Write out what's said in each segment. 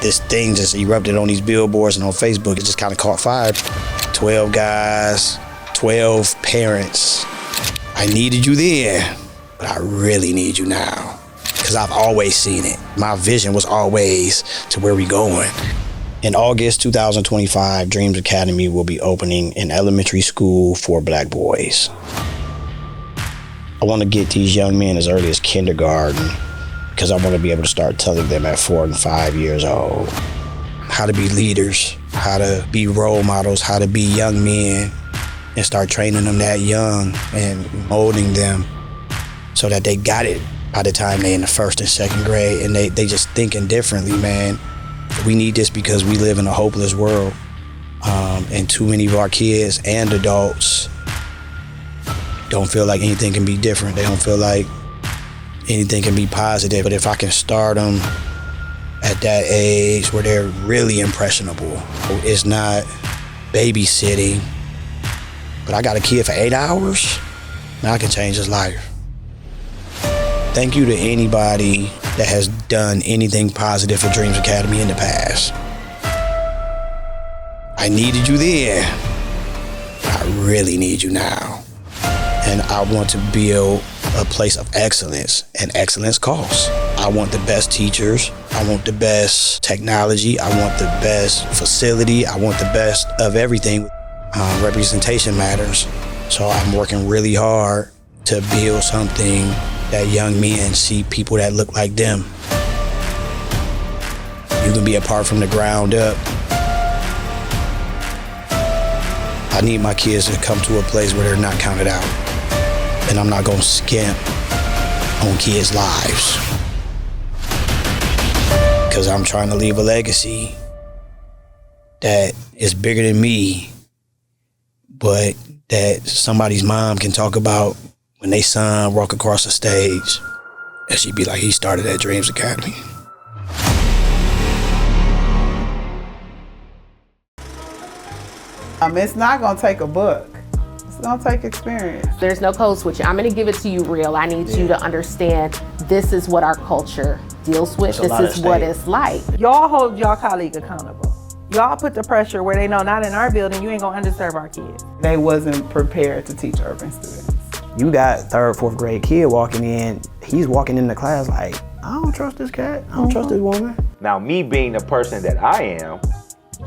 this thing just erupted on these billboards and on Facebook. It just kind of caught fire. 12 guys, 12 parents. I needed you then, but I really need you now. Because I've always seen it. My vision was always to where we going. In August 2025, Dreams Academy will be opening an elementary school for Black boys. I want to get these young men as early as kindergarten because I want to be able to start telling them at 4 and 5 years old how to be leaders, how to be role models, how to be young men, and start training them that young and molding them so that they got it by the time they in the 1st and 2nd grade, and they just thinking differently, man. We need this because we live in a hopeless world, and too many of our kids and adults don't feel like anything can be different. They don't feel like anything can be positive. But if I can start them at that age where they're really impressionable, it's not babysitting, but I got a kid for 8 hours, now I can change his life. Thank you to anybody that has done anything positive for Dreams Academy in the past. I needed you then, but I really need you now. And I want to build a place of excellence, and excellence costs. I want the best teachers. I want the best technology. I want the best facility. I want the best of everything. Representation matters. So I'm working really hard to build something that young men see people that look like them. You can be a part from the ground up. I need my kids to come to a place where they're not counted out. And I'm not gonna skimp on kids' lives. Because I'm trying to leave a legacy that is bigger than me, but that somebody's mom can talk about when they son walk across the stage, and she'd be like, he started at Dreams Academy. It's not gonna take a book. It's gonna take experience. There's no code switching. I'm gonna give it to you real. I need you to understand this is what our culture deals with. This is what it's like. Y'all hold y'all colleague accountable. Y'all put the pressure where they know not in our building, you ain't gonna underserve our kids. They wasn't prepared to teach urban students. You got 3rd, 4th grade kid walking in, he's walking in the class like, I don't trust this cat, I don't trust this woman. Now, me being the person that I am,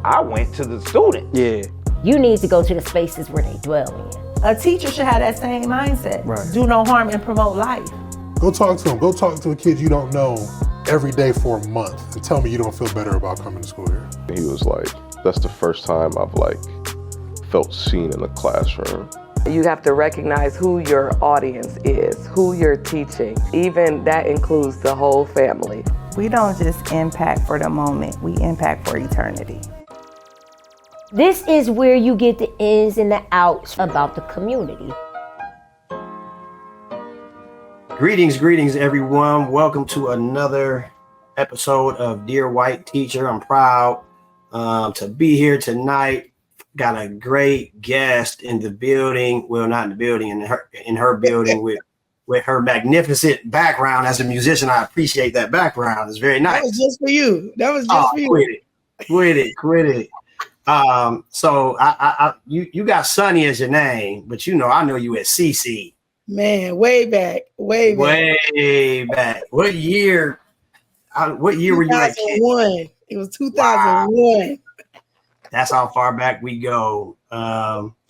I went to the student. Yeah. You need to go to the spaces where they dwell in. A teacher should have that same mindset. Right. Do no harm and promote life. Go talk to them. Go talk to a kid you don't know every day for a month and tell me you don't feel better about coming to school here. He was like, that's the first time I've felt seen in the classroom. You have to recognize who your audience is, who you're teaching. Even that includes the whole family. We don't just impact for the moment, we impact for eternity. This is where you get the ins and the outs about the community. Greetings everyone. Welcome to another episode of Dear White Teacher. I'm proud to be here tonight. Got a great guest in the building. Well, not in the building, in her building with her magnificent background as a musician. I appreciate that background. It's very nice. That was just for you. That was just for you. Quit it. So you got Sonny as your name, but I know you at CC. Man, way back. Way back. What year were you at? 2001. It was 2001. Wow. That's how far back we go.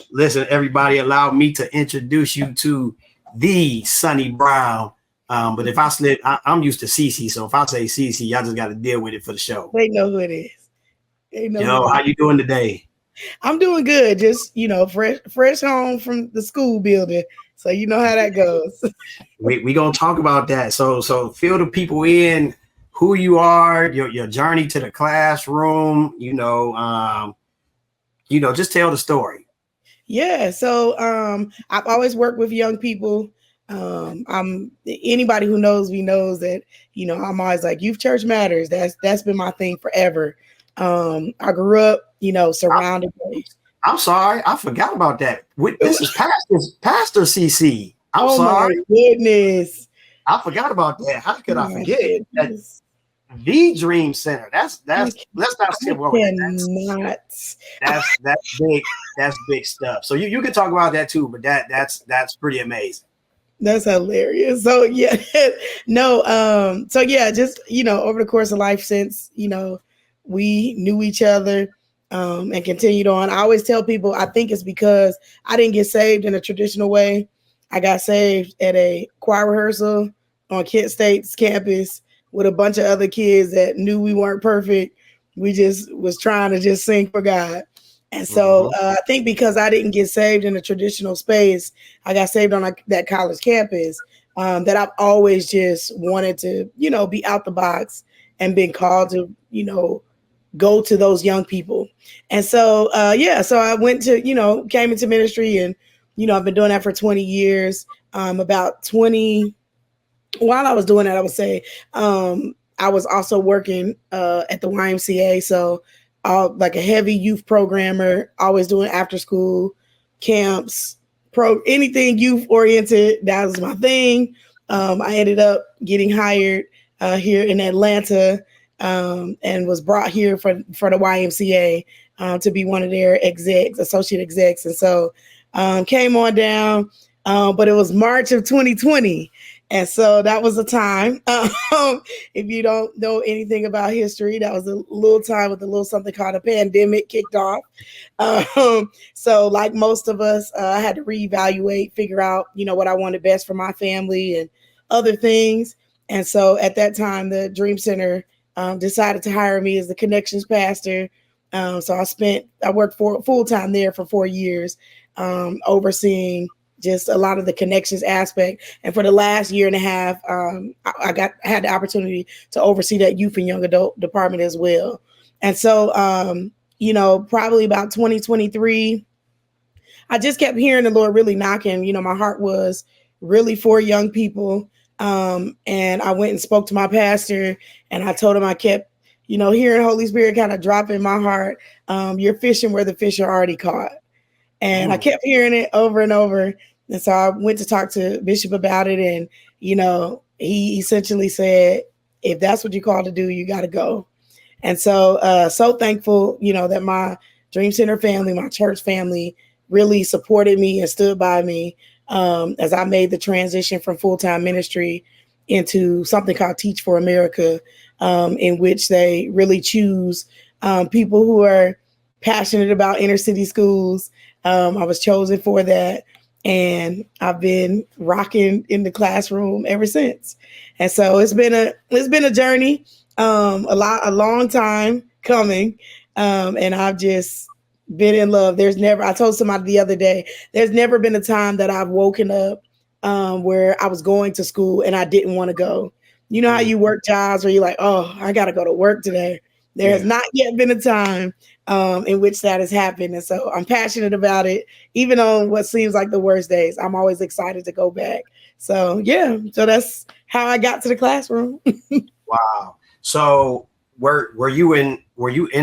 Listen, everybody, allow me to introduce you to the Sonny Brown. But if I slip, I'm used to CC. So if I say CC, y'all just got to deal with it for the show. They know who it is. How you doing today? I'm doing good. Just, fresh home from the school building. So you know how that goes. we going to talk about that. So fill the people in who you are, your journey to the classroom, just tell the story. Yeah. So I've always worked with young people. Anybody who knows me knows that, I'm always like, youth church matters. That's been my thing forever. I grew up, surrounded by. I'm sorry, I forgot about that. This is Pastor CC. I'm sorry. My goodness. I forgot about that. How could I forget that? the Dream Center. That's let's not skip over that. That's big. That's big stuff. So you can talk about that too, but that's pretty amazing. That's hilarious. So yeah, no, so yeah, just over the course of life since we knew each other and continued on. I always tell people I think it's because I didn't get saved in a traditional way. I got saved at a choir rehearsal on Kent State's campus with a bunch of other kids that knew we weren't perfect. We just was trying to just sing for God. And so I think because I didn't get saved in a traditional space, I got saved on that college campus, that I've always just wanted to, be out the box and been called to, go to those young people. And so, so I went to, came into ministry and, I've been doing that for 20 years. About 20, while I was doing that, I would say I was also working at the YMCA. So like a heavy youth programmer, always doing after school camps, anything youth oriented. That was my thing. I ended up getting hired here in Atlanta and was brought here for the YMCA to be one of their associate execs. And so came on down, but it was March of 2020. And so that was a time, if you don't know anything about history, that was a little time with a little something called a pandemic kicked off. So like most of us, I had to reevaluate, figure out, what I wanted best for my family and other things. And so at that time, the Dream Center decided to hire me as the connections pastor. So I worked full time there for 4 years, overseeing just a lot of the connections aspect. And for the last year and a half, I had the opportunity to oversee that youth and young adult department as well. And so, probably about 2023, I just kept hearing the Lord really knocking. My heart was really for young people. And I went and spoke to my pastor and I told him I kept, hearing Holy Spirit kind of drop in my heart. You're fishing where the fish are already caught. And I kept hearing it over and over. And so I went to talk to Bishop about it. And, he essentially said, if that's what you're called to do, you got to go. And so, so thankful, that my Dream Center family, my church family really supported me and stood by me as I made the transition from full-time ministry into something called Teach for America, in which they really choose people who are passionate about inner city schools. I was chosen for that, and I've been rocking in the classroom ever since. And so it's been a journey, a long time coming, and I've just been in love. I told somebody the other day, there's never been a time that I've woken up where I was going to school and I didn't want to go. You know how you work jobs where you're like, oh, I got to go to work today. There has not yet been a time in which that has happened. And so I'm passionate about it, even on what seems like the worst days. I'm always excited to go back. So, so that's how I got to the classroom. Wow. So were you in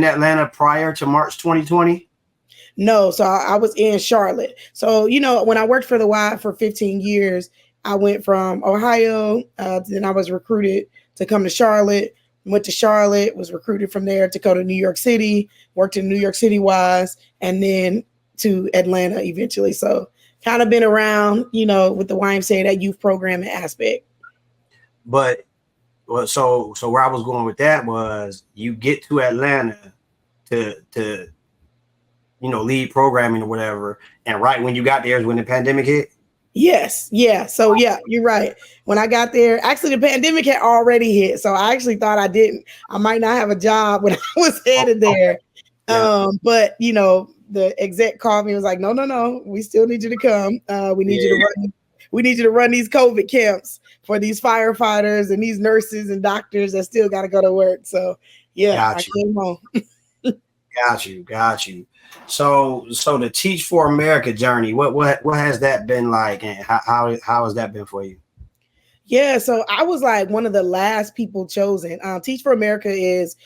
Atlanta prior to March 2020? No. So I was in Charlotte. So, when I worked for the Y for 15 years, I went from Ohio. Then I was recruited to come to Charlotte. Went to Charlotte, was recruited from there to go to New York City, worked in New York City Wise, and then to Atlanta eventually. So kind of been around, with the YMCA, that youth programming aspect. But so where I was going with that was you get to Atlanta to lead programming or whatever. And right when you got there is when the pandemic hit. Yes. Yeah. So yeah, you're right. When I got there, actually the pandemic had already hit. So I actually thought I might not have a job when I was headed there. Yeah. But the exec called me and was like, no, we still need you to come. We need you to run these COVID camps for these firefighters and these nurses and doctors that still got to go to work. So I came home. Got you. So the Teach for America journey, what has that been like, and how has that been for you? Yeah, so I was like one of the last people chosen. Teach for America is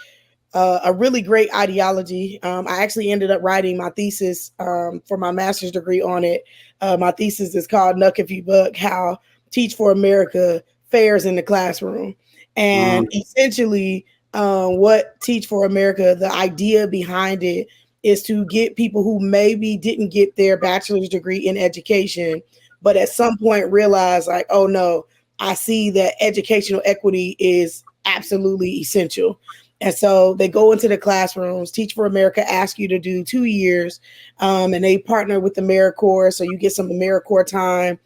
a really great ideology. I actually ended up writing my thesis for my master's degree on it. My thesis is called Nuck If You Buck, How Teach for America Fares in the Classroom. And essentially, what Teach for America, the idea behind it is to get people who maybe didn't get their bachelor's degree in education, but at some point realize like, oh no, I see that educational equity is absolutely essential. And so they go into the classrooms. Teach for America asks you to do 2 years, and they partner with the AmeriCorps, so you get some AmeriCorps time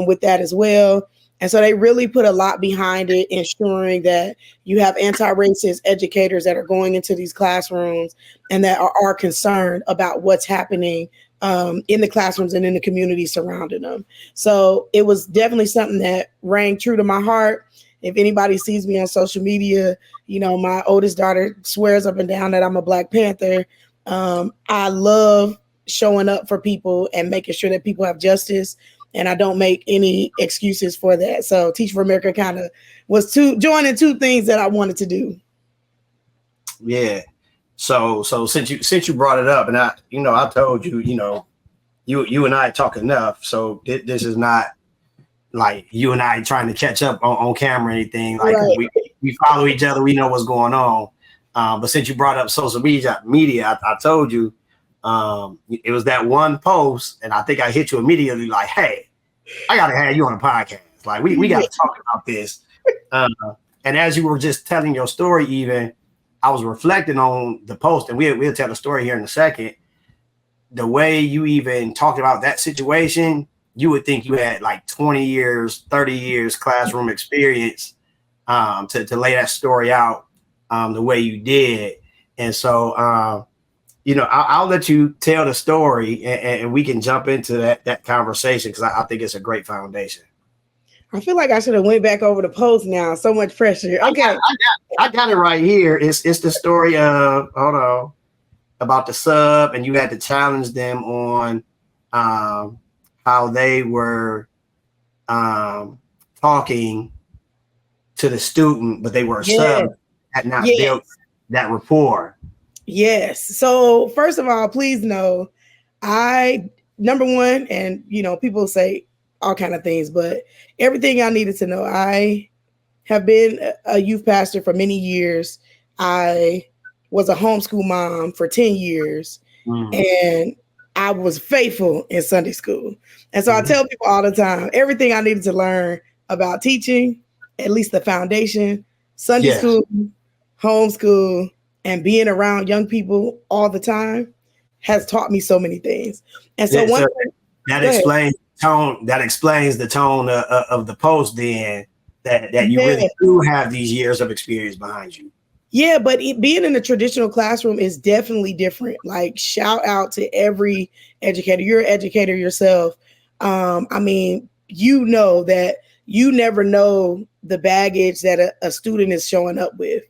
with that as well. And so they really put a lot behind it, ensuring that you have anti-racist educators that are going into these classrooms and that are concerned about what's happening in the classrooms and in the community surrounding them. So it was definitely something that rang true to my heart. If anybody sees me on social media, you know, my oldest daughter swears up and down that I'm a Black Panther. I love showing up for people and making sure that people have justice. And I don't make any excuses for that. So Teach for America kind of was joining two things that I wanted to do. Yeah. So since you brought it up, and I told you, you and I talk enough. So this is not like you and I trying to catch up on camera or anything. Like right. we follow each other. We know what's going on. But since you brought up social media, I told you it was that one post, and I think I hit you immediately like, hey, I got to have you on a podcast. Like we got to talk about this. And as you were just telling your story, even I was reflecting on the post, and we'll tell the story here in a second. The way you even talked about that situation, you would think you had like 20 years, 30 years classroom experience to lay that story out the way you did. And so, I'll let you tell the story and we can jump into that conversation because I think it's a great foundation. I feel like I should have went back over the post now. So much pressure. Okay. I got it right here. It's the story of, about the sub, and you had to challenge them on how they were talking to the student, but they were a sub had not built that rapport. Yes. So first of all, please know, number one, and people say all kind of things, but everything I needed to know. I have been a youth pastor for many years. I was a homeschool mom for 10 years, and I was faithful in Sunday school. And so I tell people all the time, everything I needed to learn about teaching, at least the foundation, Sunday school, homeschool, and being around young people all the time has taught me so many things. And so that explains the tone of the post then that you really do have these years of experience behind you. Yeah, but being in a traditional classroom is definitely different. Like, shout out to every educator. You're an educator yourself. I mean, you know that you never know the baggage that a student is showing up with.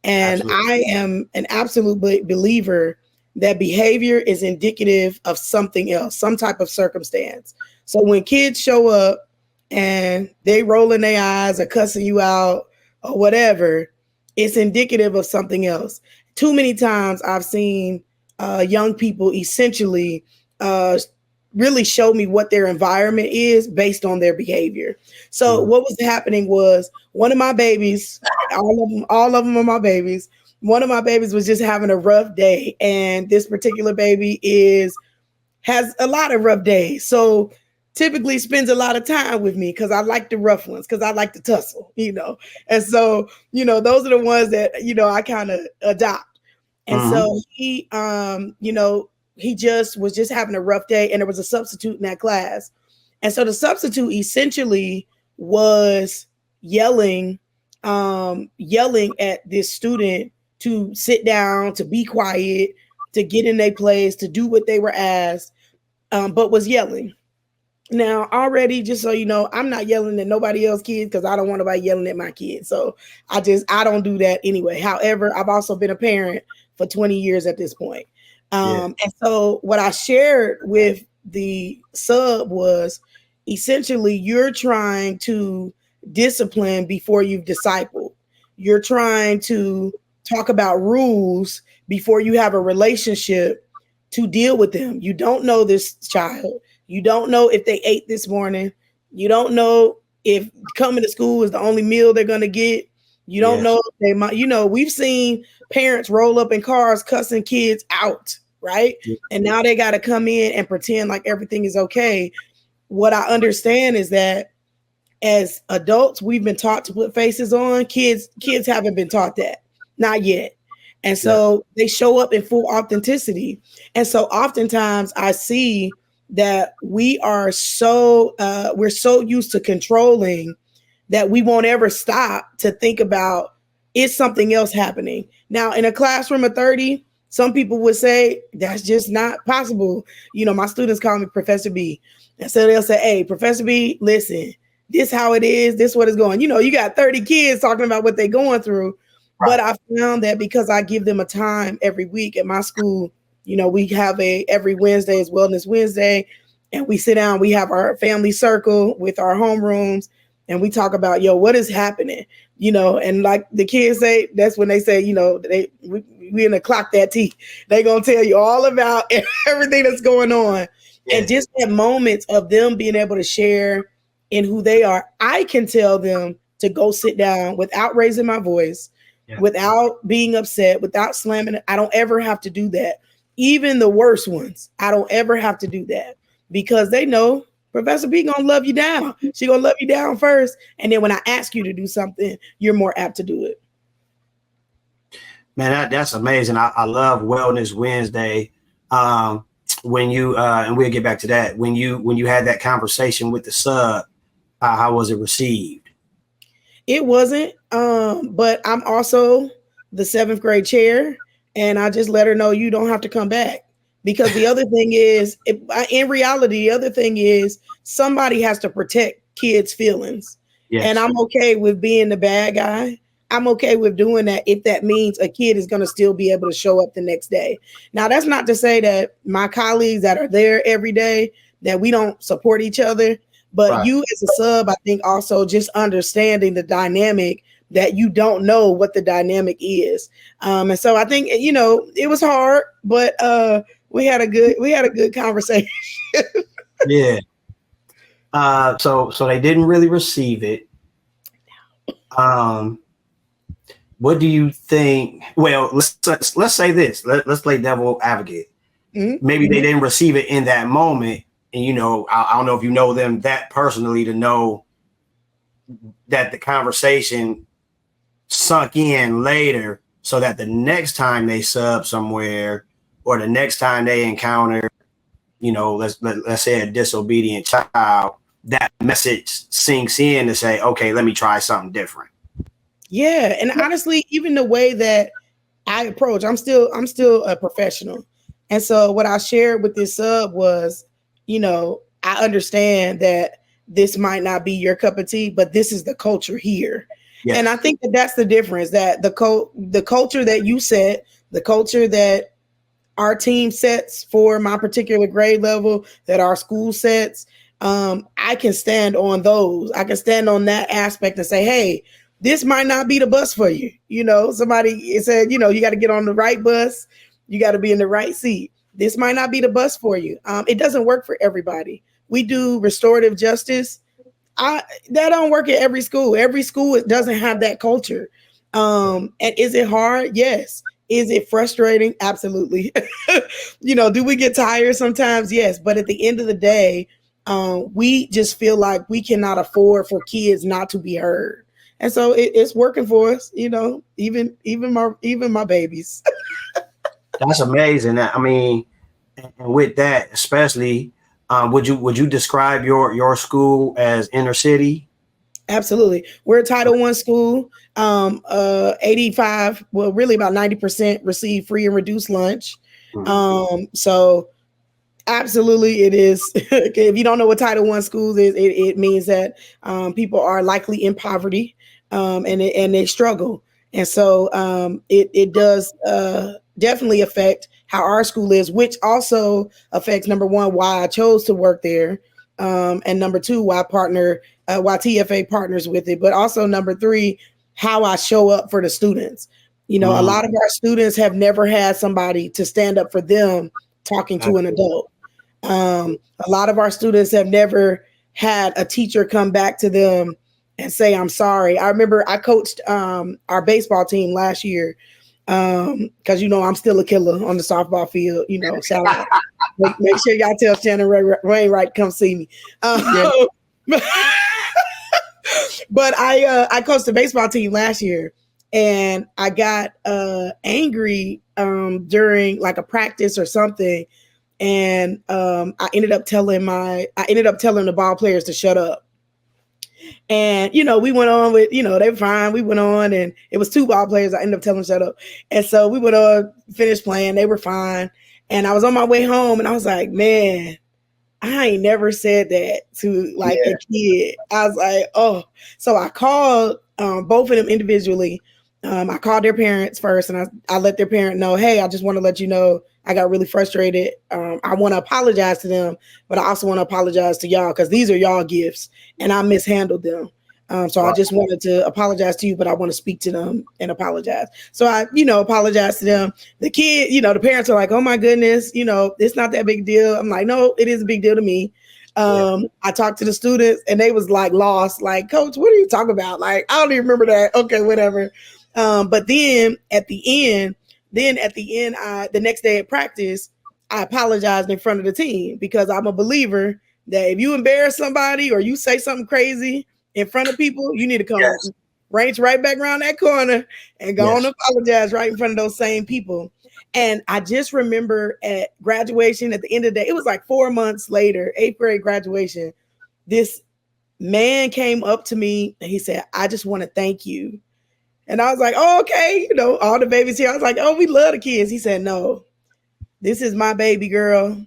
And absolutely. I am an absolute believer that behavior is indicative of something else, some type of circumstance. So when kids show up and they rolling their eyes or cussing you out or whatever, it's indicative of something else. Too many times I've seen young people essentially really show me what their environment is based on their behavior. So what was happening was one of my babies, all of them are my babies. One of my babies was just having a rough day, and this particular baby has a lot of rough days. So typically spends a lot of time with me because I like the rough ones, because I like to tussle, And so, those are the ones that, I kind of adopt. And so he, he was just having a rough day, and there was a substitute in that class. And so the substitute essentially was yelling at this student to sit down, to be quiet, to get in their place, to do what they were asked, but was yelling. Now, already, just so you know, I'm not yelling at nobody else's kids because I don't want nobody yelling at my kids. So I don't do that anyway. However, I've also been a parent for 20 years at this point. And so what I shared with the sub was essentially you're trying to discipline before you've discipled. You're trying to talk about rules before you have a relationship to deal with them. You don't know this child. You don't know if they ate this morning. You don't know if coming to school is the only meal they're going to get. You don't know if they might, we've seen parents roll up in cars cussing kids out, right? And now they got to come in and pretend like everything is okay. What I understand is that as adults, we've been taught to put faces on. Kids haven't been taught that, not yet. And so they show up in full authenticity. And so oftentimes I see that we're so used to controlling that we won't ever stop to think about, is something else happening? Now, in a classroom of 30, some people would say that's just not possible. My students call me Professor B. And so they'll say, hey, Professor B, listen, this how it is, this what it's going. You got 30 kids talking about what they're going through. Right. But I found that because I give them a time every week at my school, we have every Wednesday is Wellness Wednesday, and we sit down, we have our family circle with our homerooms, and we talk about, what is happening, and like the kids say, that's when they say, we in the clock that tea. They gonna tell you all about everything that's going on. Yeah. And just at moments of them being able to share in who they are, I can tell them to go sit down without raising my voice, without being upset, without slamming it. I don't ever have to do that. Even the worst ones, I don't ever have to do that, because they know Professor B gonna love you down. She gonna love you down first. And then when I ask you to do something, you're more apt to do it. Man, that's amazing. I love Wellness Wednesday. When you and we'll get back to that. When you had that conversation with the sub, how was it received? It wasn't, but I'm also the 7th grade chair, and I just let her know you don't have to come back. Because the other thing is, in reality, the other thing is somebody has to protect kids' feelings. Yes. And I'm okay with being the bad guy. I'm okay with doing that if that means a kid is going to still be able to show up the next day. Now, that's not to say that my colleagues that are there every day, that we don't support each other. But right. You as a sub, I think also just understanding the dynamic, that you don't know what the dynamic is. And so I think, it was hard, but we had a good conversation. Yeah. So they didn't really receive it. What do you think? Well, let's say this. Let's play devil advocate. Mm-hmm. Maybe they didn't receive it in that moment. And, I don't know if you know them that personally to know that the conversation sunk in later, so that the next time they sub somewhere, or the next time they encounter, let's say a disobedient child, that message sinks in to say, okay, let me try something different. Yeah. And honestly, even the way that I approach, I'm still a professional. And so what I shared with this sub was, I understand that this might not be your cup of tea, but this is the culture here. Yes. And I think that that's the difference, that the culture that you set, the culture that our team sets for my particular grade level, that our school sets, I can stand on those. I can stand on that aspect and say, hey, this might not be the bus for you. Somebody said, you got to get on the right bus. You got to be in the right seat. This might not be the bus for you. It doesn't work for everybody. We do restorative justice. That don't work at every school. Every school doesn't have that culture. And is it hard? Yes. Is it frustrating? Absolutely. Do we get tired sometimes? Yes. But at the end of the day, we just feel like we cannot afford for kids not to be heard. And so it's working for us, even my babies. That's amazing. I mean, and with that, especially, would you describe your school as inner city? Absolutely. We're a Title I school. 85, well, really about 90% receive free and reduced lunch. Mm-hmm. So absolutely it is. If you don't know what Title I schools is, it means that people are likely in poverty, and they struggle. And so it does definitely affect how our school is, which also affects, number one, why I chose to work there, and number two, why TFA partners with it, but also number three, how I show up for the students. A lot of our students have never had somebody to stand up for them talking to an adult. A lot of our students have never had a teacher come back to them and say I'm sorry. I remember I coached our baseball team last year because I'm still a killer on the softball field. Shout out. Make sure y'all tell Shannon Wainwright come see me. But I coached the baseball team last year, and I got angry during like a practice or something, and I ended up telling the ball players to shut up. And we went on with they were fine. We went on, and it was 2 ball players. I ended up telling them to shut up, and so we went on, finished playing. They were fine, and I was on my way home, and I was like, man, I ain't never said that to like a kid. I was like, oh. So I called both of them individually. I called their parents first, and I let their parent know, hey, I just want to let you know I got really frustrated. I want to apologize to them, but I also want to apologize to y'all because these are y'all gifts, and I mishandled them. So I just wanted to apologize to you, but I want to speak to them and apologize. So I, apologize to them. The kid, the parents are like, oh my goodness, it's not that big a deal. I'm like, no, it is a big deal to me. I talked to the students, and they was like lost, like, coach, what are you talking about? Like, I don't even remember that. Okay, whatever. But then at the end, the next day at practice, I apologized in front of the team because I'm a believer that if you embarrass somebody or you say something crazy in front of people, you need to come range right back around that corner and go on and apologize right in front of those same people. And I just remember at graduation, at the end of the day, it was like 4 months later, 8th grade graduation, this man came up to me and he said, I just want to thank you. And I was like, oh, okay, all the babies here. I was like, oh, we love the kids. He said, no, this is my baby girl.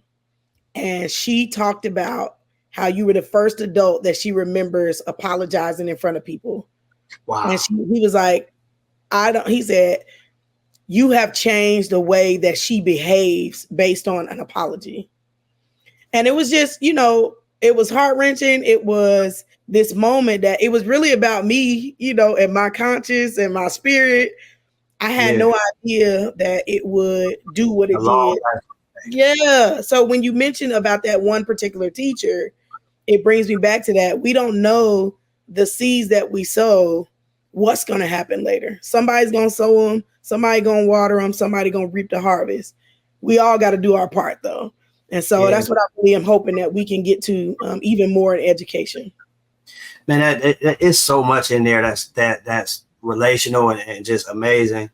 And she talked about how you were the first adult that she remembers apologizing in front of people. Wow. And he was like, he said, you have changed the way that she behaves based on an apology. And it was just, it was heart-wrenching. It was this moment that it was really about me, and my conscience and my spirit. I had no idea that it would do what it did. Yeah. So when you mentioned about that one particular teacher, it brings me back to that. We don't know the seeds that we sow, what's going to happen later. Somebody's going to sow them. Somebody going to water them. Somebody going to reap the harvest. We all got to do our part though. And so that's what I really am hoping that we can get to even more in education. Man, that is so much in there that's relational and just amazing.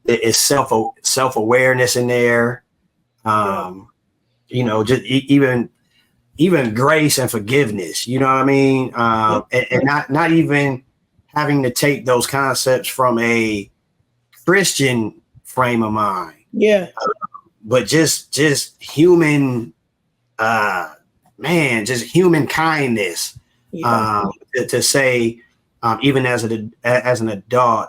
It's self-awareness in there. Just even grace and forgiveness, you know what I mean? And not even having to take those concepts from a Christian frame of mind. Yeah. But just human, just human kindness. To say, even as an adult,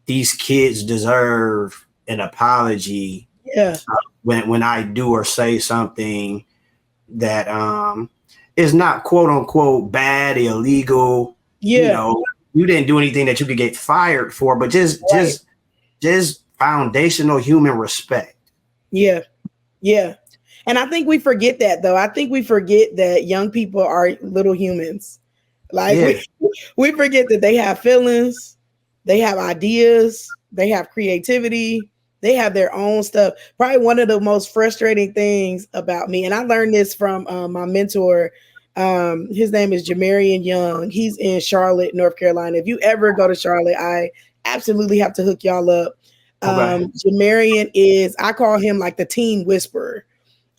these kids deserve an apology. Yeah. When I do or say something that is not quote unquote bad, illegal. Yeah. You didn't do anything that you could get fired for, but just foundational human respect. Yeah. Yeah. And I think we forget that though. I think we forget that young people are little humans. Like we forget that they have feelings, they have ideas, they have creativity, they have their own stuff. Probably one of the most frustrating things about me, and I learned this from my mentor. His name is Jamarian Young. He's in Charlotte, North Carolina. If you ever go to Charlotte, I absolutely have to hook y'all up. Jamarian is, I call him like the teen whisperer.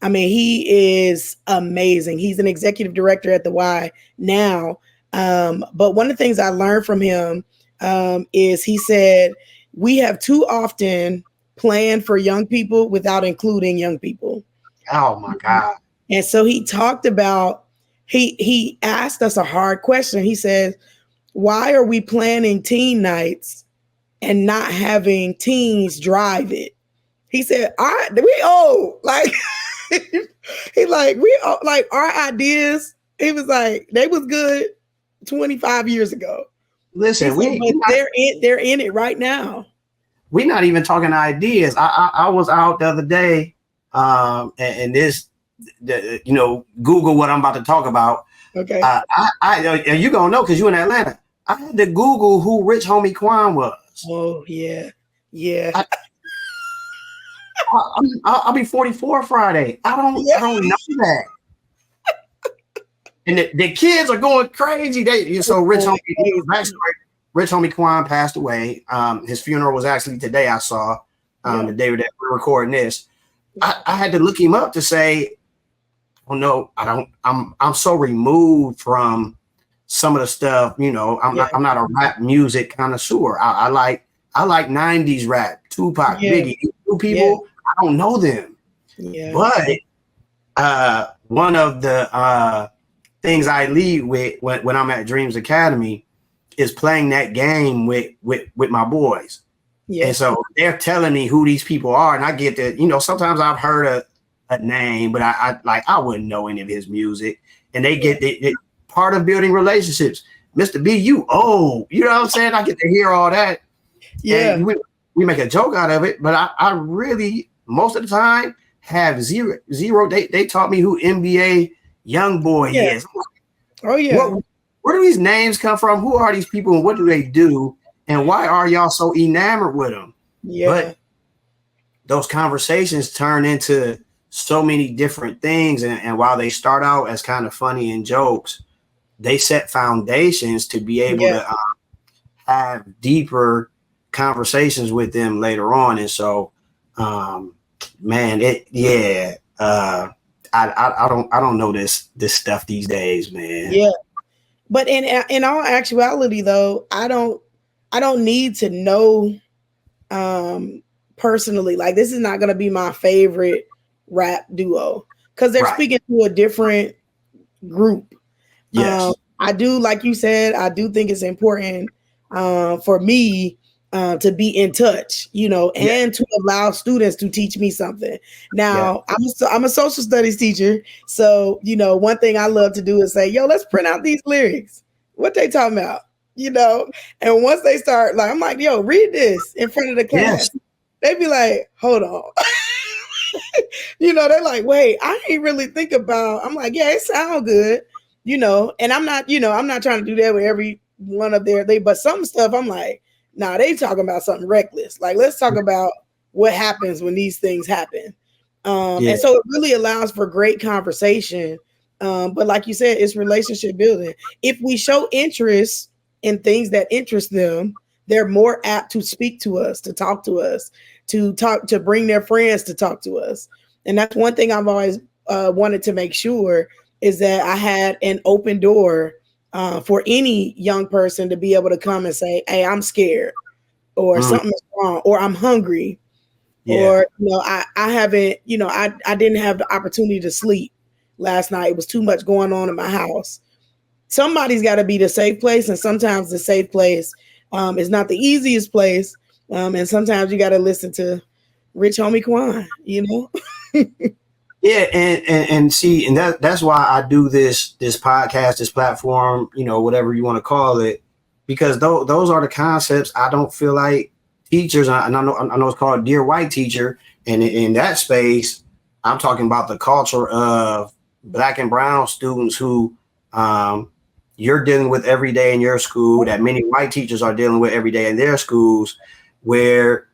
I mean, he is amazing. He's an executive director at the Y now. But one of the things I learned from him is he said, we have too often planned for young people without including young people. Oh my God. And so he talked about, he asked us a hard question. He says, why are we planning teen nights and not having teens drive it? He said, we old, like, he like, we like our ideas. He was like, they was good 25 years ago. Listen, they're in it right now. We're not even talking ideas. I was out the other day, and this, Google what I'm about to talk about. Okay. And you gonna know because you in Atlanta. I had to Google who Rich Homie Quan was. Oh yeah, yeah. I'll be 44 Friday. I don't know that. And the kids are going crazy. So Rich Homie Quan passed away. His funeral was actually today. I saw the day that we're recording this. I had to look him up to say, oh no, I'm so removed from some of the stuff. I'm not a rap music connoisseur. I like 90s rap, Tupac, Biggie, new people. I don't know them. Yeah. But one of the things I lead with when I'm at Dreams Academy is playing that game with my boys. Yeah. And so they're telling me who these people are, and I get that, sometimes I've heard a name, but I wouldn't know any of his music. And they get it part of building relationships. Mr. B, you old, you know what I'm saying? I get to hear all that. Yeah. And we make a joke out of it, but I really, most of the time, have zero. They taught me who NBA Youngboy is. Oh yeah. Where do these names come from? Who are these people and what do they do? And why are y'all so enamored with them? Yeah. But those conversations turn into so many different things. And while they start out as kind of funny and jokes, they set foundations to be able to have deeper conversations with them later on. And so, man, I don't know this stuff these days, man. Yeah. But in all actuality though, I don't need to know personally. Like, this is not going to be my favorite rap duo because they're speaking to a different group. Yes. I do, like you said, I do think it's important for me to be in touch, and to allow students to teach me something. Now, I'm a social studies teacher. So, one thing I love to do is say, yo, let's print out these lyrics. What they talking about? And once they start, like, I'm like, yo, read this in front of the class. Yes. They be like, hold on. They're like, wait, I ain't really think about, I'm like, yeah, it sound good, and I'm not trying to do that with every one of but some stuff I'm like, nah, they talking about something reckless. Like, let's talk about what happens when these things happen. And so it really allows for great conversation. But like you said, it's relationship building. If we show interest in things that interest them, they're more apt to speak to us, to talk to us, to bring their friends to talk to us. And that's one thing I've always wanted to make sure is that I had an open door for any young person to be able to come and say, hey, I'm scared, or something is wrong, or I'm hungry, or, I haven't, I didn't have the opportunity to sleep last night. It was too much going on in my house. Somebody's got to be the safe place. And sometimes the safe place is not the easiest place. And sometimes you got to listen to Rich Homie Quan, Yeah, and see, and that's why I do this podcast, this platform, whatever you want to call it, because those are the concepts I don't feel like teachers, and I know it's called Dear White Teacher, and in that space, I'm talking about the culture of Black and brown students who you're dealing with every day in your school, that many white teachers are dealing with every day in their schools, where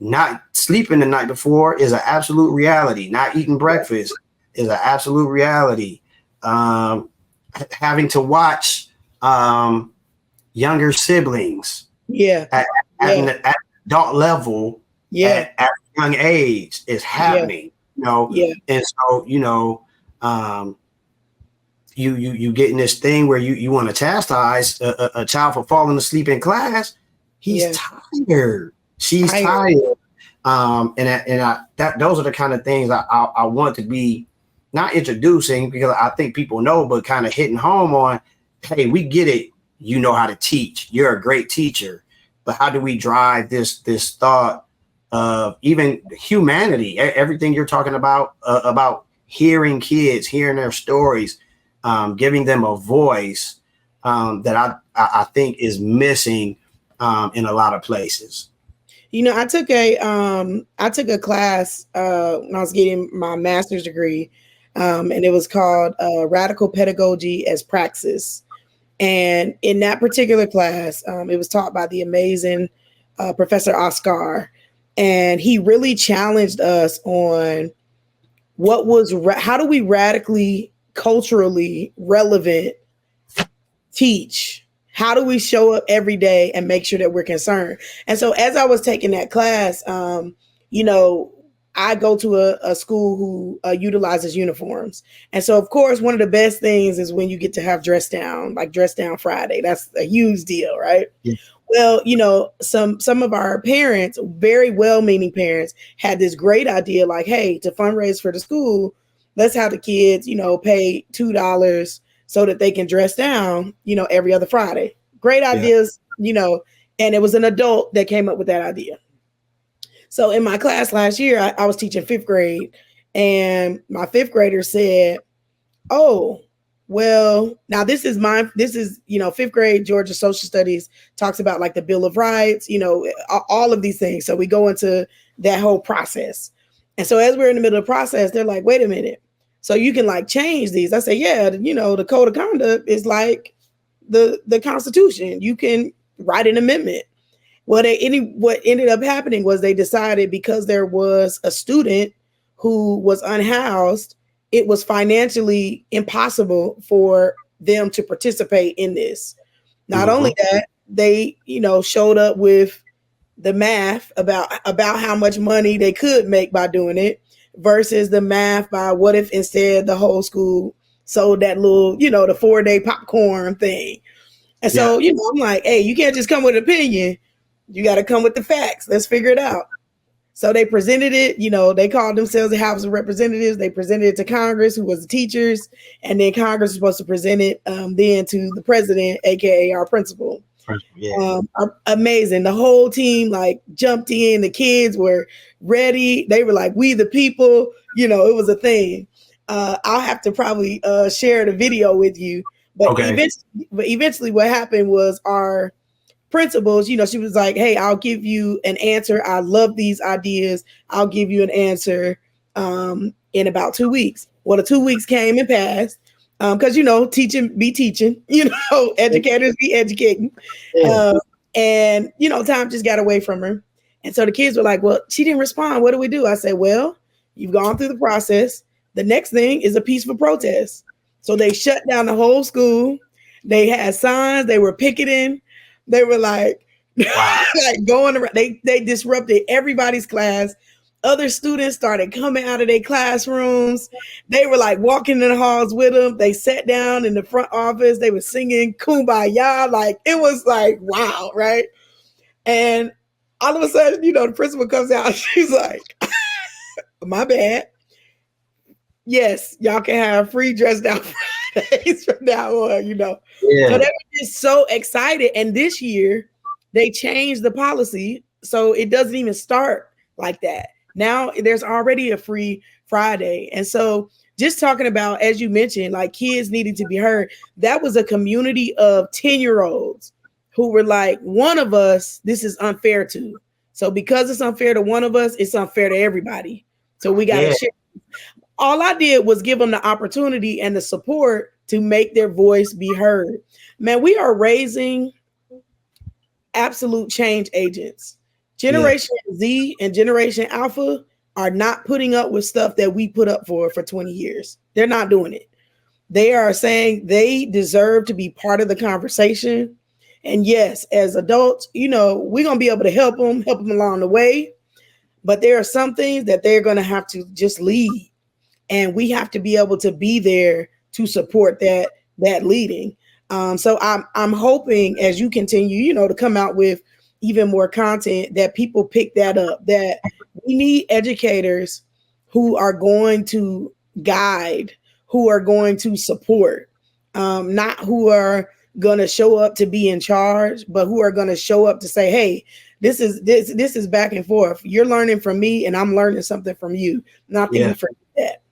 not sleeping the night before is an absolute reality. Not eating breakfast is an absolute reality. Having to watch younger siblings at adult level at a young age is happening. And so you get in this thing where you want to chastise a child for falling asleep in class. He's tired. She's tired. Those are the kind of things I want to be not introducing, because I think people know, but kind of hitting home on, hey, we get it. You know how to teach. You're a great teacher. But how do we drive this thought of even humanity? Everything you're talking about hearing kids, hearing their stories, giving them a voice that I think is missing in a lot of places. I took a class when I was getting my master's degree. and it was called Radical Pedagogy as Praxis. And in that particular class, it was taught by the amazing Professor Oscar, and he really challenged us on how do we radically, culturally relevant teach? How do we show up every day and make sure that we're concerned? And so as I was taking that class, you know, I go to a school who utilizes uniforms. And so, of course, one of the best things is when you get to have dress down, like Dress Down Friday. That's a huge deal, right? Yeah. Well, you know, some of our parents, very well-meaning parents, had this great idea like, hey, to fundraise for the school, let's have the kids, you know, pay $2 so that they can dress down, you know, every other Friday. Great ideas, you know, and it was an adult that came up with that idea. So in my class last year, I was teaching 5th grade, and my 5th grader said, oh, well, now this is, you know, 5th grade Georgia social studies talks about like the Bill of Rights, you know, all of these things. So we go into that whole process. And so as we're in the middle of the process, they're like, wait a minute. So you can like change these. I say, yeah, you know, the code of conduct is like the Constitution. You can write an amendment. Well, what ended up happening was they decided because there was a student who was unhoused, it was financially impossible for them to participate in this. Not only that, they, you know, showed up with the math about how much money they could make by doing it versus the math by what if instead the whole school sold that little, you know, the 4-day popcorn thing. And so, you know, I'm like, hey, you can't just come with an opinion. You got to come with the facts. Let's figure it out. So they presented it, you know, they called themselves the House of Representatives. They presented it to Congress, who was the teachers. And then Congress was supposed to present it then to the president, AKA our principal. Yeah. Amazing. The whole team like jumped in. The kids were ready. They were like, we the people, you know, it was a thing. I'll have to probably share the video with you. But eventually what happened was our principals, you know, she was like, hey, I'll give you an answer. I love these ideas. I'll give you an answer in about 2 weeks. Well, the 2 weeks came and passed because, you know, teaching be teaching, you know, educators be educating. And, you know, time just got away from her. And so the kids were like, well, she didn't respond. What do we do? I said, well, you've gone through the process. The next thing is a peaceful protest. So they shut down the whole school. They had signs. They were picketing. They were like, wow. Like going around. They disrupted everybody's class. Other students started coming out of their classrooms. They were like walking in the halls with them. They sat down in the front office. They were singing Kumbaya. Like, it was like, wow, right? And all of a sudden, you know, the principal comes out. She's like, my bad. Yes, y'all can have free dress down Fridays from now on, you know. Yeah. So they were just so excited. And this year, they changed the policy. So it doesn't even start like that. Now there's already a free Friday. And so just talking about, as you mentioned, like kids needing to be heard, that was a community of 10-year-olds who were like, one of us, this is unfair to. So because it's unfair to one of us, it's unfair to everybody. So we got to share. All I did was give them the opportunity and the support to make their voice be heard. Man, we are raising absolute change agents. Generation Z and Generation Alpha are not putting up with stuff that we put up for 20 years. They're not doing it. They are saying they deserve to be part of the conversation. And yes, as adults, you know, we're going to be able to help them along the way. But there are some things that they're going to have to just lead. And we have to be able to be there to support that leading. So I'm hoping as you continue, you know, to come out with even more content that people pick that up, that we need educators who are going to guide, who are going to support, not who are going to show up to be in charge, but who are going to show up to say, hey, this is back and forth. You're learning from me and I'm learning something from you. Not that you forget that.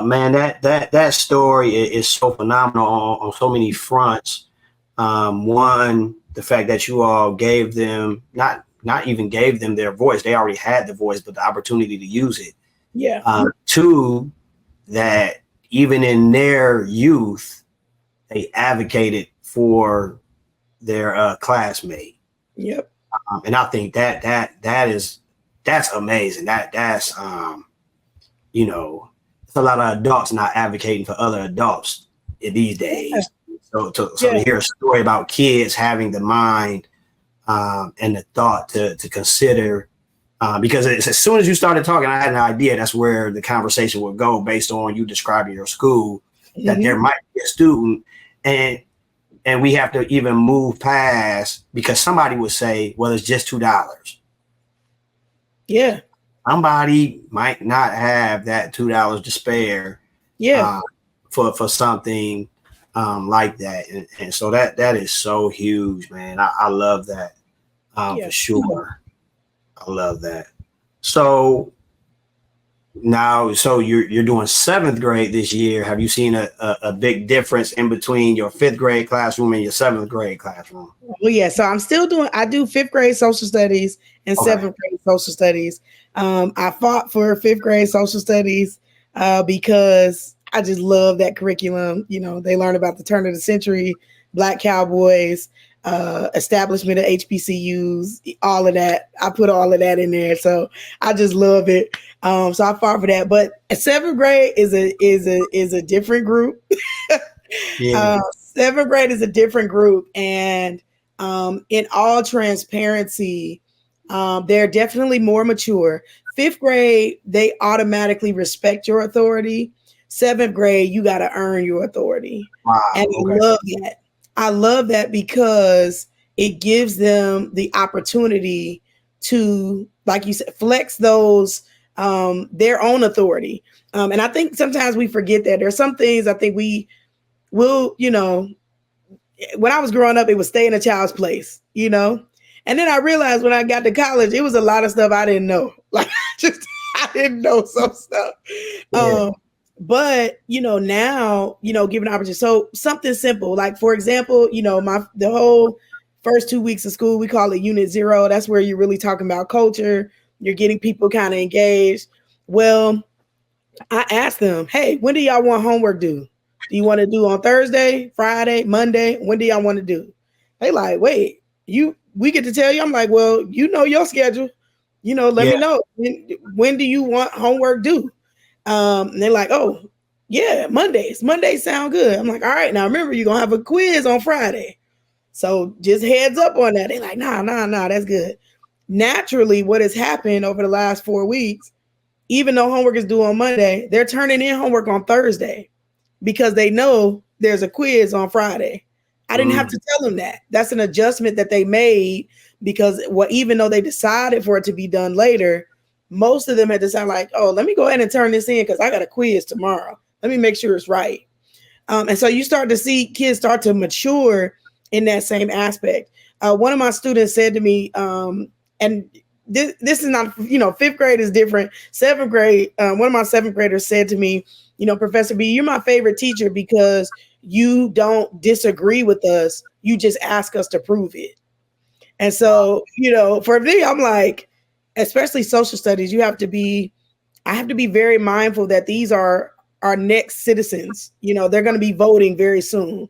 Man, that story is so phenomenal on so many fronts. One, the fact that you all gave them, not even gave them their voice. They already had the voice, but the opportunity to use it. Yeah. Two, that even in their youth, they advocated for their classmate. Yep. And I think that's amazing. That's you know, it's a lot of adults not advocating for other adults in these days. Yeah. So to hear a story about kids having the mind and the thought to consider, because as soon as you started talking, I had an idea that's where the conversation would go based on you describing your school, that there might be a student and we have to even move past, because somebody would say, well, it's just $2. Yeah. Somebody might not have that $2 to spare. Yeah. For something like that. And so that is so huge, man. I love that. For sure. I love that. So now, so you're doing 7th grade this year. Have you seen a big difference in between your 5th grade classroom and your 7th grade classroom? Well, yeah. So I do 5th grade social studies and 7th grade social studies. I fought for 5th grade social studies because I just love that curriculum. You know, they learn about the turn of the century, Black cowboys, establishment of HBCUs, all of that. I put all of that in there. So I just love it. So I fought for that. But 7th grade is a different group. 7th grade is a different group. And in all transparency, they're definitely more mature. 5th grade, they automatically respect your authority. 7th grade, you got to earn your authority. Wow, and I love that. I love that because it gives them the opportunity to, like you said, flex those, their own authority. And I think sometimes we forget that there's some things I think we will, you know, when I was growing up, it was stay in a child's place, you know? And then I realized when I got to college, it was a lot of stuff I didn't know. Like, I didn't know some stuff. Yeah. But, you know, now, you know, given opportunity. So something simple, like, for example, you know, the whole first 2 weeks of school, we call it Unit 0. That's where you're really talking about culture. You're getting people kind of engaged. Well, I asked them, hey, when do y'all want homework due? Do you want to do on Thursday, Friday, Monday? When do y'all want to do? They like, wait, we get to tell you? I'm like, well, you know your schedule. You know, let me know. When do you want homework due? And they're like, oh, yeah, Mondays. Mondays sound good. I'm like, all right, now remember, you're going to have a quiz on Friday. So just heads up on that. They're like, nah, that's good. Naturally, what has happened over the last 4 weeks, even though homework is due on Monday, they're turning in homework on Thursday because they know there's a quiz on Friday. I didn't have to tell them that. That's an adjustment that they made because even though they decided for it to be done later, most of them had decided like, oh, let me go ahead and turn this in because I got a quiz tomorrow. Let me make sure it's right. And so you start to see kids start to mature in that same aspect. One of my students said to me, and this is not, you know, 5th grade is different. 7th grade, one of my 7th graders said to me, you know, Professor B, you're my favorite teacher because you don't disagree with us. You just ask us to prove it. And so, you know, for me, I'm like, especially social studies, I have to be very mindful that these are our next citizens. You know, they're going to be voting very soon.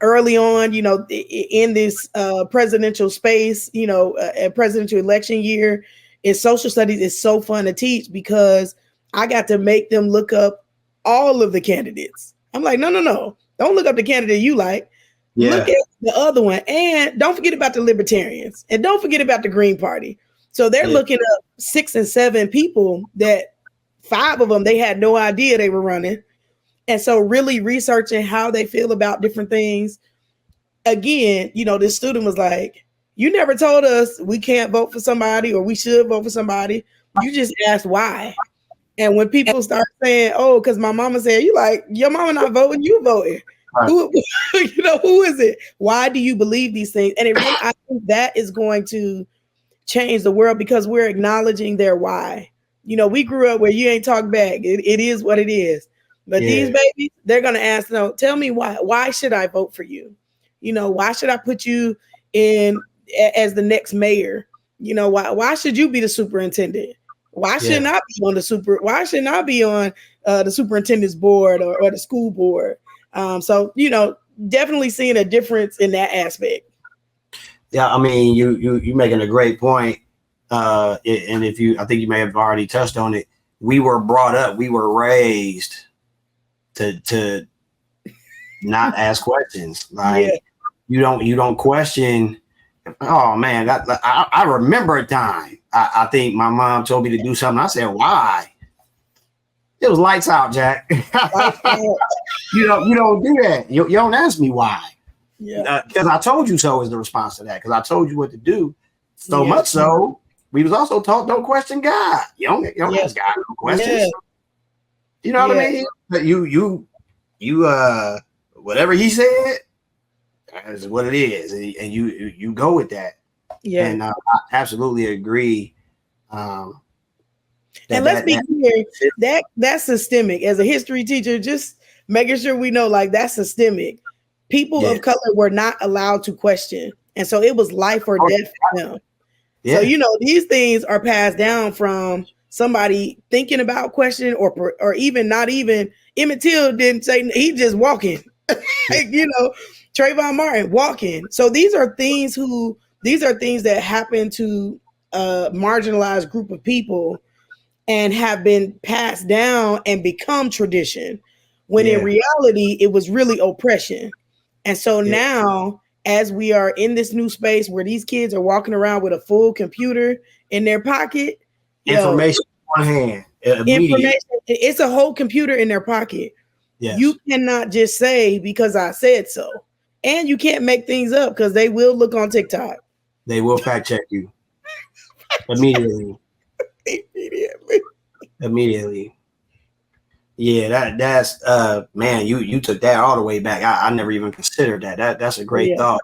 Early on, you know, in this presidential space, you know, a presidential election year, in social studies is so fun to teach because I got to make them look up all of the candidates. I'm like, no, don't look up the candidate you like. Yeah. Look at the other one. And don't forget about the libertarians. And don't forget about the Green Party. So they're looking up 6 and 7 people that 5 of them, they had no idea they were running. And so really researching how they feel about different things. Again, you know, this student was like, you never told us we can't vote for somebody or we should vote for somebody. You just asked why. And when people start saying, oh, because my mama said, you like, your mama not voting, you voting. Right. You know, who is it? Why do you believe these things? And I think that is going to change the world because we're acknowledging their why. You know, we grew up where you ain't talk back. It is what it is. But these babies, they're going to ask, no, tell me why. Why should I vote for you? You know, why should I put you in as the next mayor? You know, why should you be the superintendent? Why shouldn't I be on why shouldn't I be on the superintendent's board or the school board. So, definitely seeing a difference in that aspect. Yeah, I mean, you making a great point. And I think you may have already touched on it. We were brought up, we were raised to not ask questions. Like you don't question. Oh man, I remember a time. I think my mom told me to do something. I said, why? It was lights out, Jack. Lights out. You don't do that. You don't ask me why. Yeah. Because I told you so is the response to that. Because I told you what to do. So much so, we was also taught don't question God. You don't ask God no questions. Yeah. You know what I mean? But you whatever he said, that's what it is, and you go with that. Yeah. And I absolutely agree. And let's be clear, that's systemic. As a history teacher, just making sure we know, like, that's systemic. People of color were not allowed to question. And so it was life or death for them. Yeah. So, these things are passed down from somebody thinking about questioning or even not even. Emmett Till didn't say, he just walking. Trayvon Martin walking. So these are things that happen to a marginalized group of people and have been passed down and become tradition, when in reality, it was really oppression. And so now, as we are in this new space where these kids are walking around with a full computer in their pocket, information in one hand, information, it's a whole computer in their pocket. Yes. You cannot just say because I said so. And you can't make things up because they will look on TikTok. They will fact check you immediately. Immediately. Yeah, that's man, you took that all the way back. I never even considered that. That's a great thought.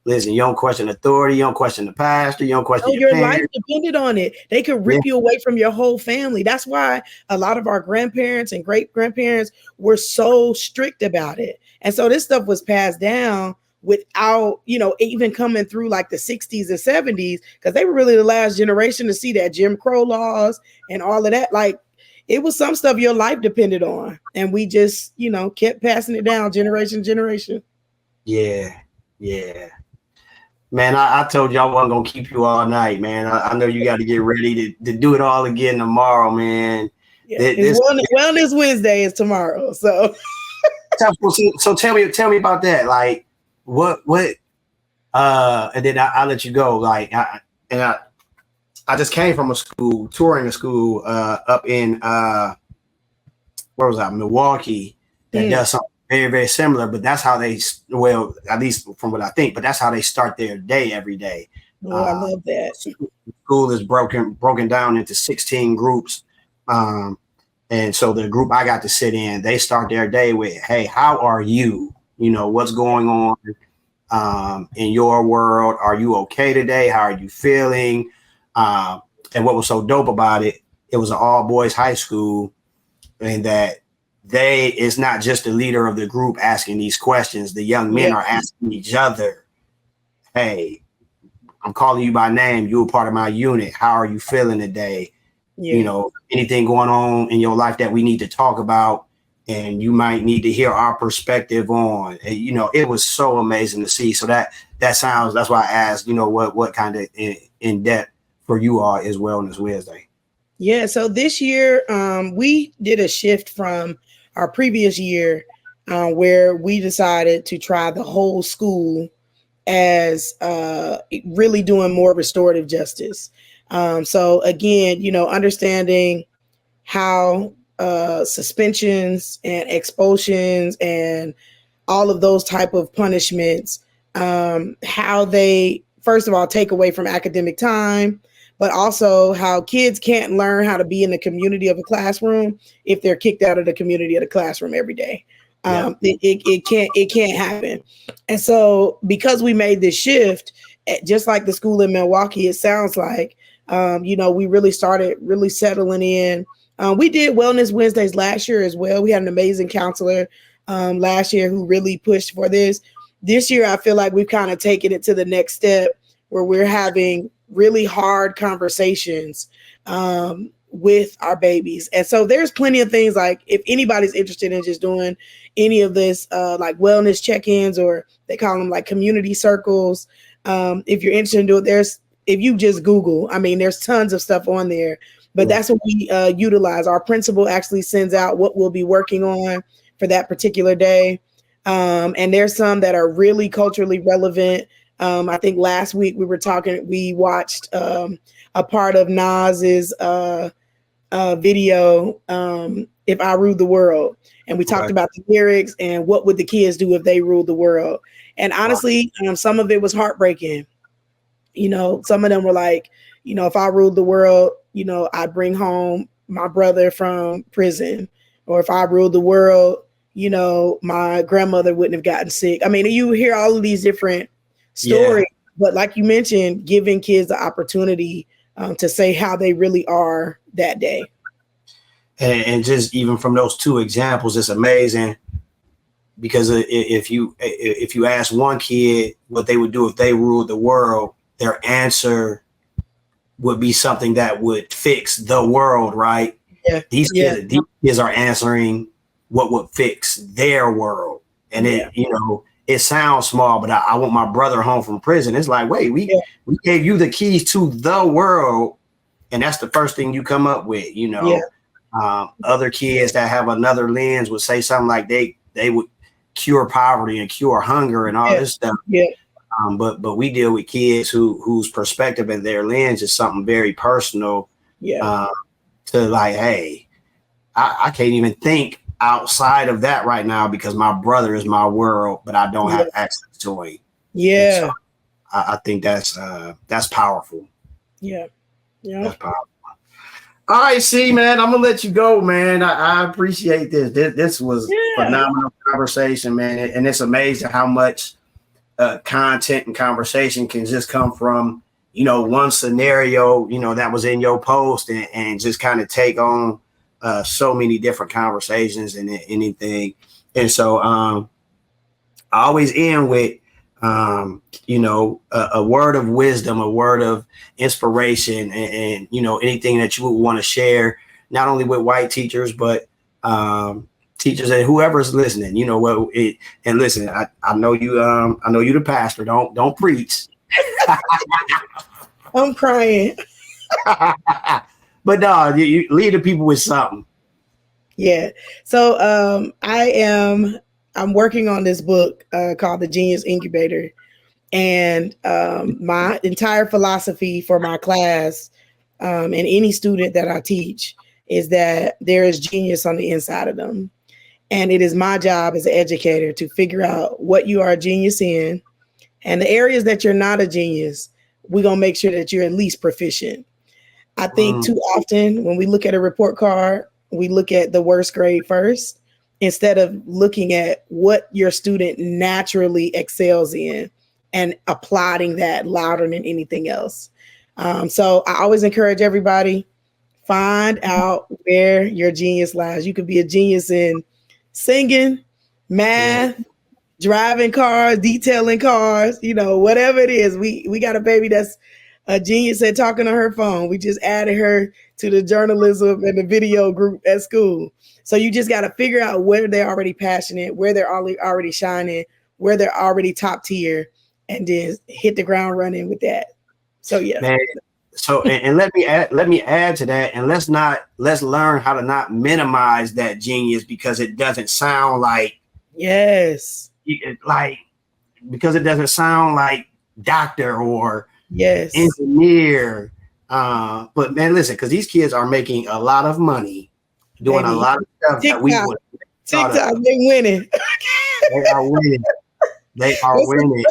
Listen, you don't question authority, you don't question the pastor, you don't question your life depended on it. They could rip you away from your whole family. That's why a lot of our grandparents and great grandparents were so strict about it. And so this stuff was passed down without, even coming through like the 60s and 70s, because they were really the last generation to see that Jim Crow laws and all of that. Like, it was some stuff your life depended on. And we just, kept passing it down generation to generation. Yeah. Man, I told you I wasn't going to keep you all night, man. I know you got to get ready to do it all again tomorrow, man. Yeah, Wellness Wednesday is tomorrow. So tell me about that. Like, what and then I'll let you go. Like, I just came from touring a school up in where was I? Milwaukee, that does something very, very similar, but that's how they, at least from what I think, but that's how they start their day every day. Oh, I love that. School is broken down into 16 groups. And so the group I got to sit in, they start their day with, hey, how are you? What's going on in your world? Are you okay today? How are you feeling? And what was so dope about it, it was an all boys high school, and that it's not just the leader of the group asking these questions. The young men are asking each other, hey, I'm calling you by name. You're a part of my unit. How are you feeling today? Yeah. Anything going on in your life that we need to talk about and you might need to hear our perspective on. And, it was so amazing to see. So that's why I asked, what kind of in depth for you all is Wellness Wednesday. Yeah. So this year, we did a shift from our previous year where we decided to try the whole school as really doing more restorative justice. So again, understanding how suspensions and expulsions and all of those type of punishments, how they, first of all, take away from academic time, but also how kids can't learn how to be in the community of a classroom if they're kicked out of the community of the classroom every day. It can't happen. And so because we made this shift, just like the school in Milwaukee, it sounds like, we really started settling in. We did Wellness Wednesdays last year as well. We had an amazing counselor last year who really pushed for this. This year, I feel like we've kind of taken it to the next step where we're having really hard conversations with our babies. And so there's plenty of things, like if anybody's interested in just doing any of this, like wellness check-ins, or they call them like community circles. If you're interested in doing it, if you just Google, I mean, there's tons of stuff on there, but that's what we utilize. Our principal actually sends out what we'll be working on for that particular day. And there's some that are really culturally relevant. I think last week we watched a part of Nas's video, If I Ruled the World. And we talked about the lyrics and what would the kids do if they ruled the world. And honestly, some of it was heartbreaking. You know, some of them were like, you know, if I ruled the world, you know, I'd bring home my brother from prison. Or if I ruled the world, you know, my grandmother wouldn't have gotten sick. I mean, you hear all of these different stories, but like you mentioned, giving kids the opportunity to say how they really are that day. And just even from those two examples, it's amazing, because if you ask one kid what they would do if they ruled the world, their answer would be something that would fix the world, right? These kids are answering what would fix their world. And it sounds small, but I want my brother home from prison. It's like, wait, we gave you the keys to the world, and that's the first thing you come up with, you know. Other kids that have another lens would say something like they would cure poverty and cure hunger and all this stuff. But we deal with kids whose perspective and their lens is something very personal. To like, hey, I can't even think outside of that right now because my brother is my world, but I don't have access to him. So I think that's powerful. That's powerful. All right, see, man, I'm gonna let you go, man. I appreciate this. This was phenomenal conversation, man, and it's amazing how much content and conversation can just come from, you know, one scenario, you know, that was in your post, and just kind of take on so many different conversations and anything. And so I always end with you know, a word of wisdom, a word of inspiration, and you know, anything that you would want to share, not only with white teachers, but teachers and whoever's listening. You know what? And listen, I know you. I know you, the pastor. Don't preach. I'm crying. But no, you lead the people with something. So I'm working on this book called The Genius Incubator. And my entire philosophy for my class and any student that I teach is that there is genius on the inside of them. And it is my job as an educator to figure out what you are a genius in, and the areas that you're not a genius, we're going to make sure that you're at least proficient. I think too often when we look at a report card, we look at the worst grade first, instead of looking at what your student naturally excels in and applauding that louder than anything else. So I always encourage everybody, find out where your genius lies. You could be a genius in singing, math, driving cars, detailing cars, you know, whatever it is. We got a baby that's a genius at talking on her phone. We just added her to the journalism and the video group at school. So you just got to figure out where they're already passionate, where they're already shining, where they're already top tier, and then hit the ground running with that. So Man, so and let me add to that, and let's learn how to not minimize that genius, because it doesn't sound like because it doesn't sound like doctor or engineer. But man, listen, because these kids are making a lot of money doing a lot of stuff TikTok, that we would TikTok, they winning. They are winning. They are winning.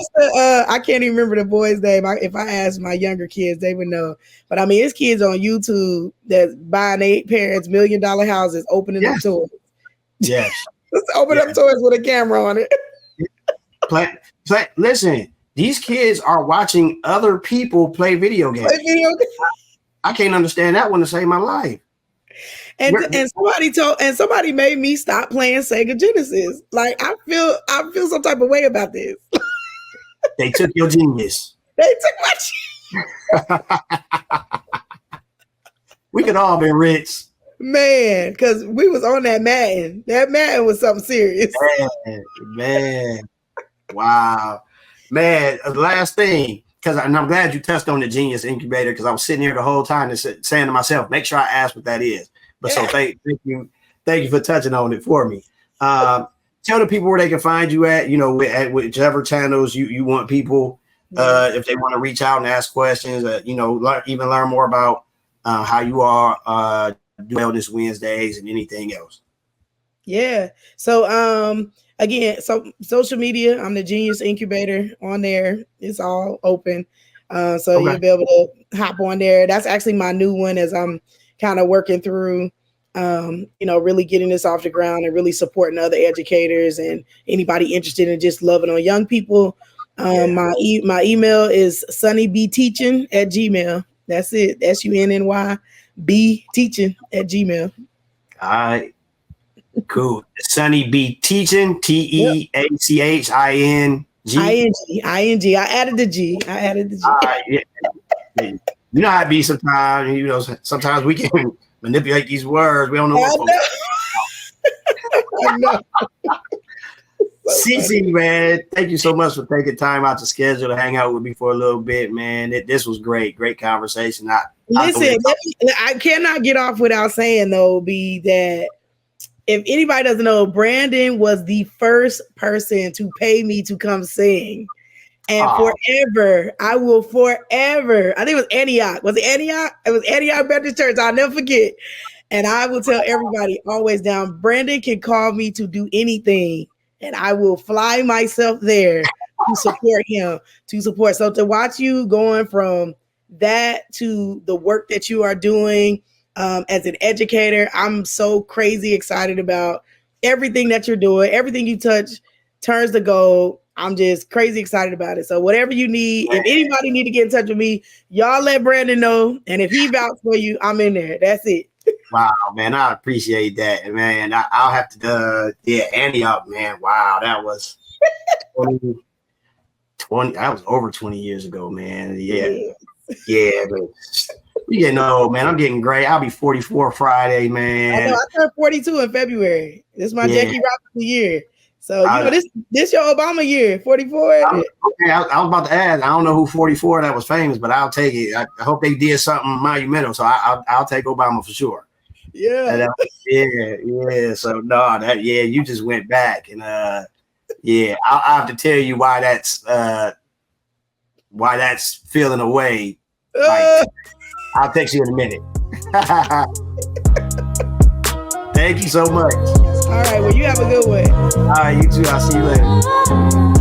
I can't even remember the boy's name. If I asked my younger kids, they would know. But I mean, it's kids on YouTube that's buying their parents $1 million houses, opening up toys. Yes. Let's open up toys with a camera on it. Listen, these kids are watching other people play video games. I can't understand that one to save my life. And somebody made me stop playing Sega Genesis. Like I feel some type of way about this. They took your genius. They took my genius. We could all been rich. Man, because we was on that Madden. That Madden was something serious. Man. Wow. Man, last thing, and I'm glad you touched on the Genius Incubator, because I was sitting here the whole time and saying to myself, make sure I ask what that is. But so thank you for touching on it for me. Tell the people where they can find you at, at whichever channels you want people, if they want to reach out and ask questions, even learn more about how you are do Wellness Wednesdays and anything else. Yeah. So again, so social media, I'm the Genius Incubator on there. It's all open. So you'll be able to hop on there. That's actually my new one as I'm kind of working through really getting this off the ground and really supporting other educators and anybody interested in just loving on young people. My email is sunnybteaching@gmail.com. That's it. SUNNY bteaching@gmail.com. All right. Cool. Sunny B Teaching, TEACHING. ING. I added the G. All right, yeah. You know how it be sometimes. Sometimes we can manipulate these words. We don't know what I know. Cece, man, thank you so much for taking time out to schedule to hang out with me for a little bit, man. This was great conversation. Listen, I cannot get off without saying though, B, that if anybody doesn't know, Brandon was the first person to pay me to come sing. And forever, I will forever, I think it was Antioch. Was it Antioch? It was Antioch Baptist Church. I'll never forget. And I will tell everybody always down, Brandon can call me to do anything. And I will fly myself there to support him, So to watch you going from that to the work that you are doing as an educator, I'm so crazy excited about everything that you're doing. Everything you touch turns to gold. I'm just crazy excited about it. So whatever you need, if anybody need to get in touch with me, y'all let Brandon know. And if he vouches for you, I'm in there. That's it. Wow, man, I appreciate that, man. I'll have to, Antioch, man. Wow, that was 20. That was over 20 years ago, man. Yeah, but we getting old, man. I'm getting gray. I'll be 44 Friday, man. I know. I turned 42 in February. This is my Jackie Robinson year. So this your Obama year, 44. I was about to ask. I don't know who 44 that was famous, but I'll take it. I hope they did something monumental. So I'll take Obama for sure. Yeah. So no, you just went back, and I'll have to tell you why that's feeling away. I'll text you in a minute. Thank you so much. All right, well, you have a good one. All right, you too. I'll see you later.